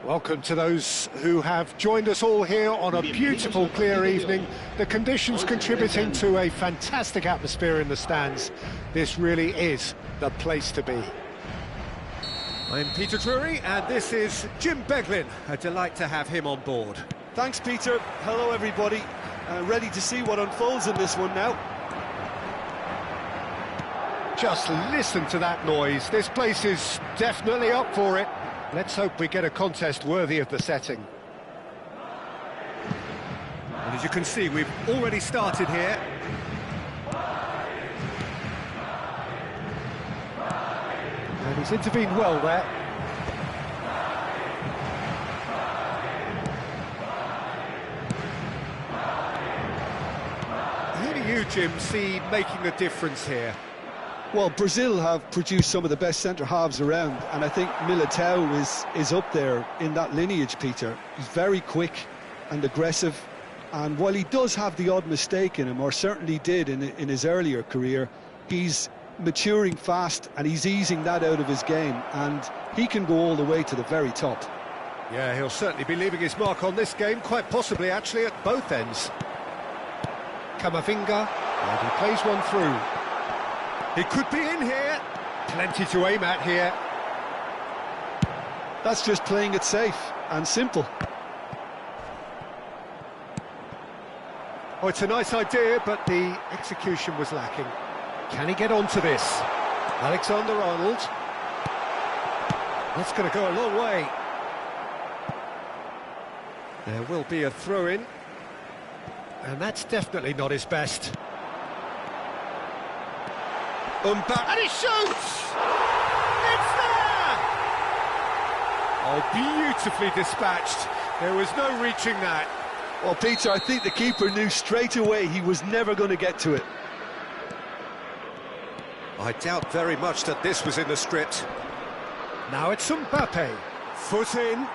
Welcome to those who have joined us all here on a beautiful, clear evening. The conditions contributing to a fantastic atmosphere in the stands. This really is the place to be. I'm Peter Drury, and this is Jim Beglin. A delight to have him on board. Thanks, Peter. Hello, everybody. Ready to see what unfolds in this one now. Just listen to that noise. This place is definitely up for it. Let's hope we get a contest worthy of the setting. And as you can see, we've already started here. And he's intervened well there. Who do you, Jim, see making a difference here? Well, Brazil have produced some of the best centre-halves around, and I think Militao is up there in that lineage, Peter. He's very quick and aggressive, and while he does have the odd mistake in him, or certainly did in his earlier career, he's maturing fast and he's easing that out of his game, and he can go all the way to the very top. Yeah, he'll certainly be leaving his mark on this game, quite possibly actually at both ends. Camavinga, and he plays one through. He could be in here. Plenty to aim at here. That's just playing it safe and simple. Oh, it's a nice idea, but the execution was lacking. Can he get onto this? Alexander-Arnold. That's going to go a long way. There will be a throw-in. And that's definitely not his best. And he shoots! It's there! Oh, beautifully dispatched. There was no reaching that. Well, Peter, I think the keeper knew straight away he was never going to get to it. I doubt very much that this was in the script. Now it's Mbappe. Foot in.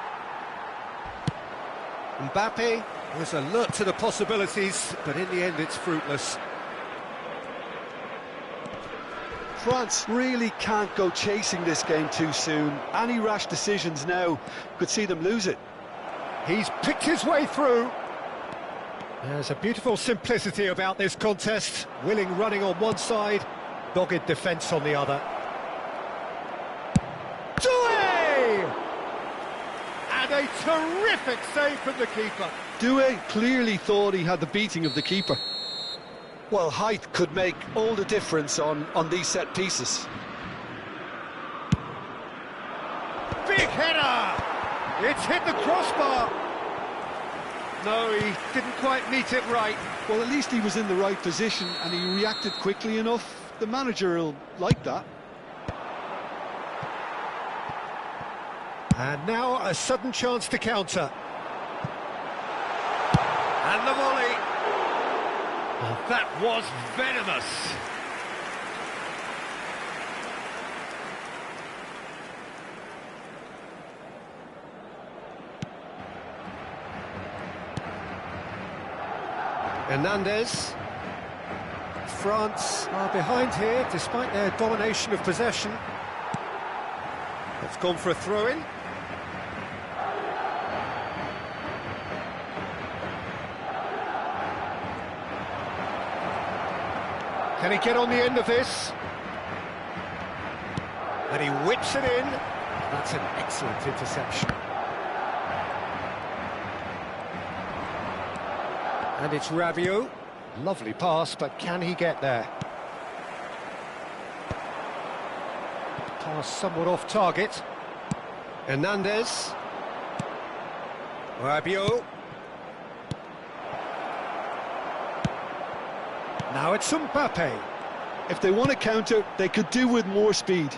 Mbappe was alert to the possibilities, but in the end it's fruitless. France really can't go chasing this game too soon. Any rash decisions now could see them lose it. He's picked his way through. There's a beautiful simplicity about this contest. Willing running on one side, dogged defence on the other. Doué! And a terrific save from the keeper. Doué clearly thought he had the beating of the keeper. Well, height could make all the difference on these set pieces. Big header! It's hit the crossbar. No, he didn't quite meet it right. Well, at least he was in the right position and he reacted quickly enough. The manager will like that. And now a sudden chance to counter. And the volley. Oh, that was venomous. Hernandez. France are behind here despite their domination of possession. It's gone for a throw-in. Can he get on the end of this? And he whips it in. That's an excellent interception. And it's Rabiot. Lovely pass, but can he get there? Pass somewhat off target. Hernandez. Rabiot. Now it's Mbappe. If they want to counter, they could do with more speed.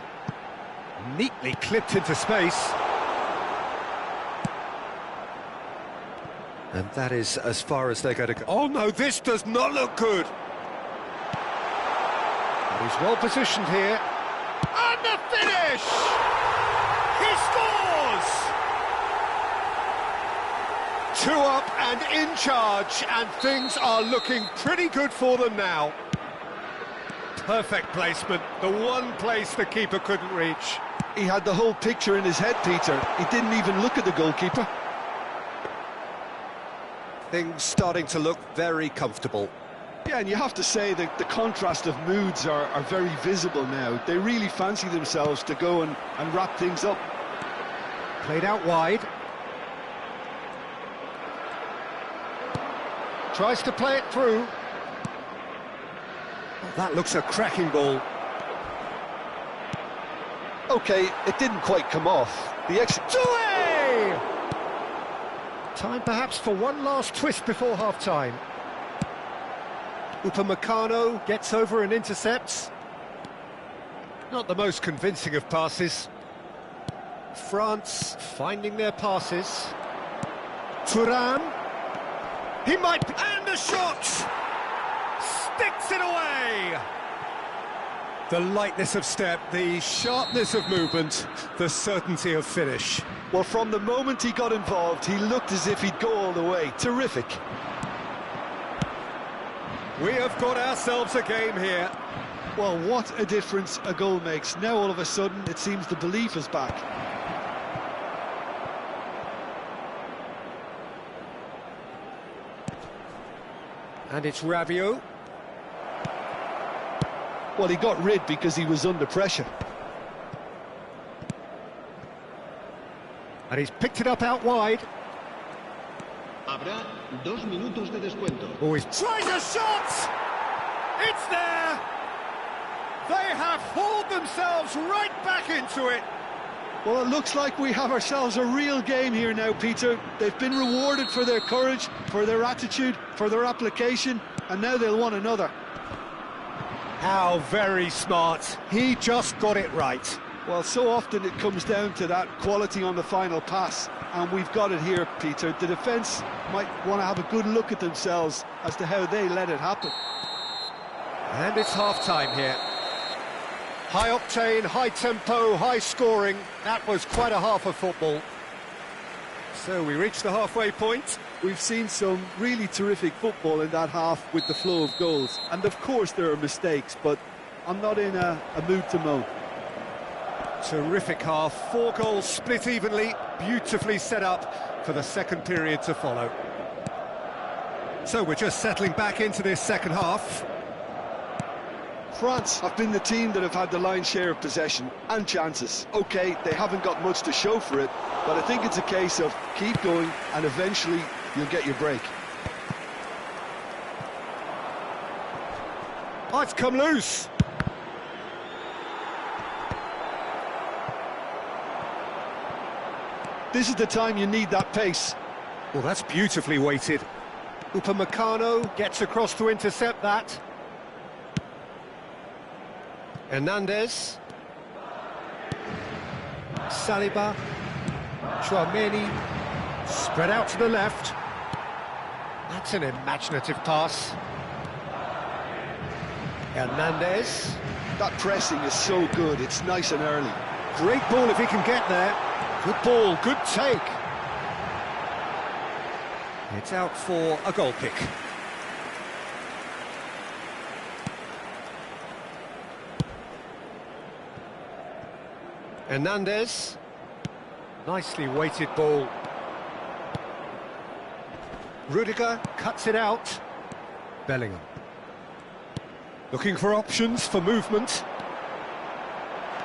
Neatly clipped into space. And that is as far as they're going to go. Oh no, this does not look good. And he's well positioned here. And the finish! He scores! 2 up and in charge, and things are looking pretty good for them now. Perfect placement, the one place the keeper couldn't reach. He had the whole picture in his head, Peter. He didn't even look at the goalkeeper. Things starting to look very comfortable. Yeah, and you have to say that the contrast of moods are very visible now. They really fancy themselves to go and wrap things up. Played out wide. Tries to play it through. Oh, that looks a cracking ball. Okay, it didn't quite come off. The Doué! Time perhaps for one last twist before half-time. Upamecano gets over and intercepts. Not the most convincing of passes. France finding their passes. Thuram. He might... And a shot! Sticks it away! The lightness of step, the sharpness of movement, the certainty of finish. Well, from the moment he got involved, he looked as if he'd go all the way. Terrific. We have got ourselves a game here. Well, what a difference a goal makes. Now, all of a sudden, it seems the belief is back. And it's Rabiot. Well, he got rid because he was under pressure. And he's picked it up out wide. Habrá 2 minutos de descuento. Oh, he tries a shot! It's there! They have hauled themselves right back into it. Well, it looks like we have ourselves a real game here now, Peter. They've been rewarded for their courage, for their attitude, for their application, and now they'll want another. How very smart. He just got it right. Well, so often it comes down to that quality on the final pass, and we've got it here, Peter. The defence might want to have a good look at themselves as to how they let it happen. And it's half-time here. High octane, high tempo, high scoring. That was quite a half of football. So we reach the halfway point. We've seen some really terrific football in that half with the flow of goals. And of course there are mistakes, but I'm not in a mood to moan. Terrific half, 4 goals split evenly, beautifully set up for the second period to follow. So we're just settling back into this second half. France have been the team that have had the lion's share of possession and chances. OK, they haven't got much to show for it, but I think it's a case of keep going and eventually you'll get your break. Oh, it's come loose. This is the time you need that pace. Well, that's beautifully weighted. Upamecano gets across to intercept that. Hernandez. Saliba. Chouameni. Spread out to the left. That's an imaginative pass. Hernandez. That pressing is so good, it's nice and early. Great ball if he can get there. Good ball, good take. It's out for a goal kick. Hernandez. Nicely weighted ball. Rudiger cuts it out. Bellingham. Looking for options for movement.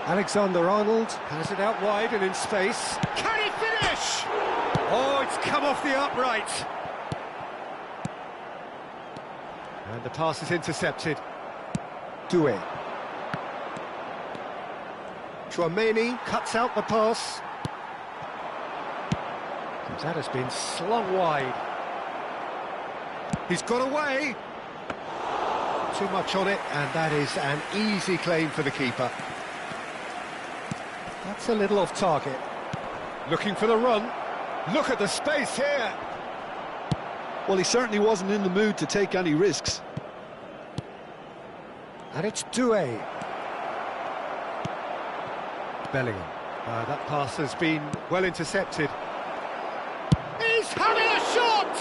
Alexander-Arnold has it out wide and in space. Can he finish? Oh, it's come off the upright. And the pass is intercepted. Doué. Chouameni cuts out the pass. That has been slung wide. He's got away. Too much on it, and that is an easy claim for the keeper. That's a little off target. Looking for the run. Look at the space here. Well, he certainly wasn't in the mood to take any risks. And it's Doué. Bellingham. That pass has been well intercepted. He's having a shot!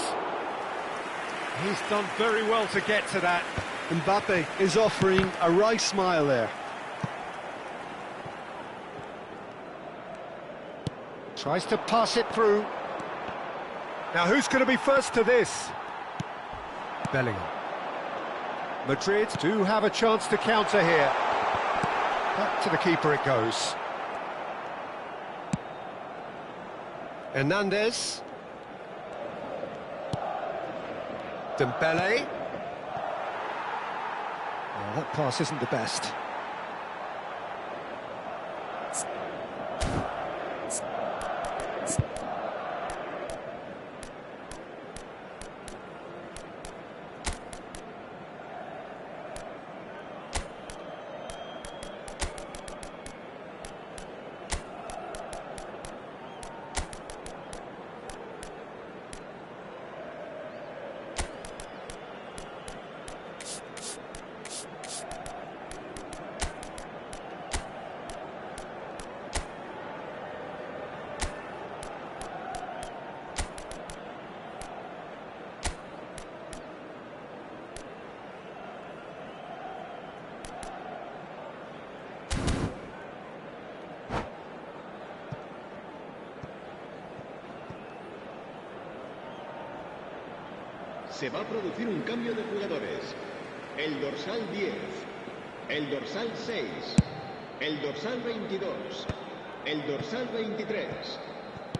He's done very well to get to that. Mbappe is offering a wry smile there. Tries to pass it through. Now who's going to be first to this? Bellingham. Madrid do have a chance to counter here. Back to the keeper it goes. Hernandez. Dembele. Oh, that pass isn't the best. Se va a producir un cambio de jugadores. El dorsal 10, el dorsal 6, el dorsal 22, el dorsal 23.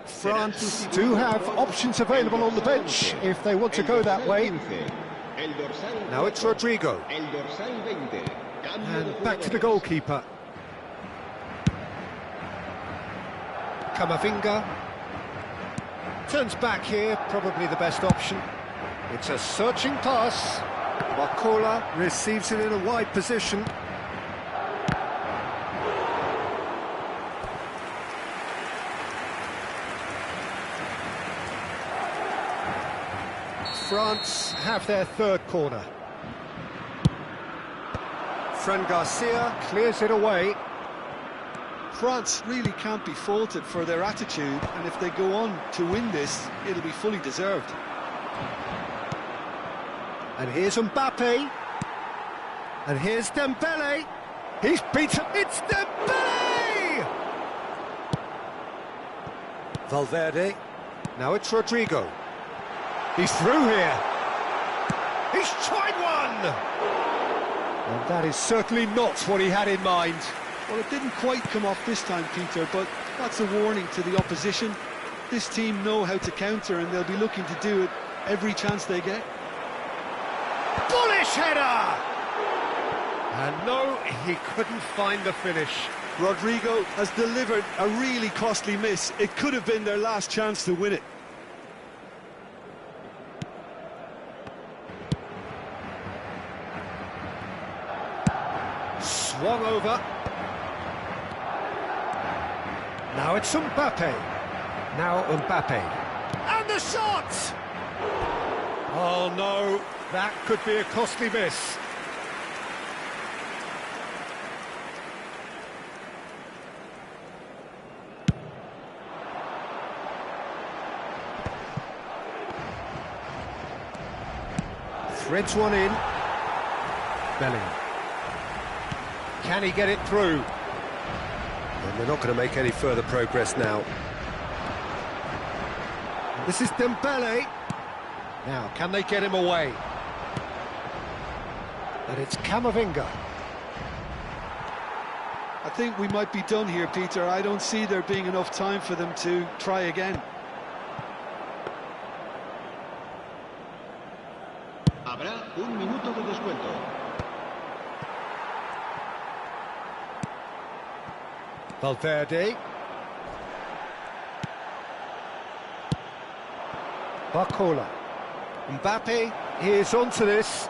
France do have options available on the bench if they want to go that way. Now it's Rodrigo. And back to the goalkeeper. Camavinga. Turns back here, probably the best option. It's a searching pass. Barcola receives it in a wide position. France have their third corner. Fran Garcia clears it away. France really can't be faulted for their attitude, and if they go on to win this, it'll be fully deserved. And here's Mbappe. And here's Dembele. He's beaten. It's Dembele! Valverde. Now it's Rodrigo. He's through here. He's tried one! And that is certainly not what he had in mind. Well, it didn't quite come off this time, Peter, but that's a warning to the opposition. This team know how to counter, and they'll be looking to do it every chance they get. Bullish header! And no, he couldn't find the finish. Rodrigo has delivered a really costly miss. It could have been their last chance to win it. Swung over. Now it's Mbappe. Now Mbappe. And the shot! Oh no, that could be a costly miss. Threads one in. Bellingham. Can he get it through? And they're not going to make any further progress now. This is Dembele. Now, can they get him away? And it's Camavinga. I think we might be done here, Peter. I don't see there being enough time for them to try again. Habrá un minuto de descuento. Valverde. Barcola. Mbappe is onto this.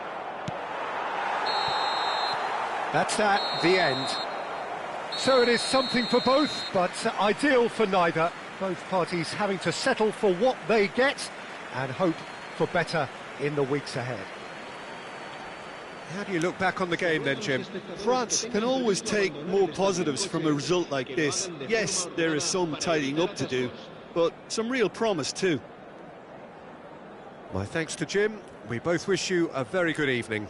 That's that, the end. So it is something for both, but ideal for neither. Both parties having to settle for what they get and hope for better in the weeks ahead. How do you look back on the game then, Jim? France can always take more positives from a result like this. Yes, there is some tidying up to do, but some real promise too. My thanks to Jim. We both wish you a very good evening.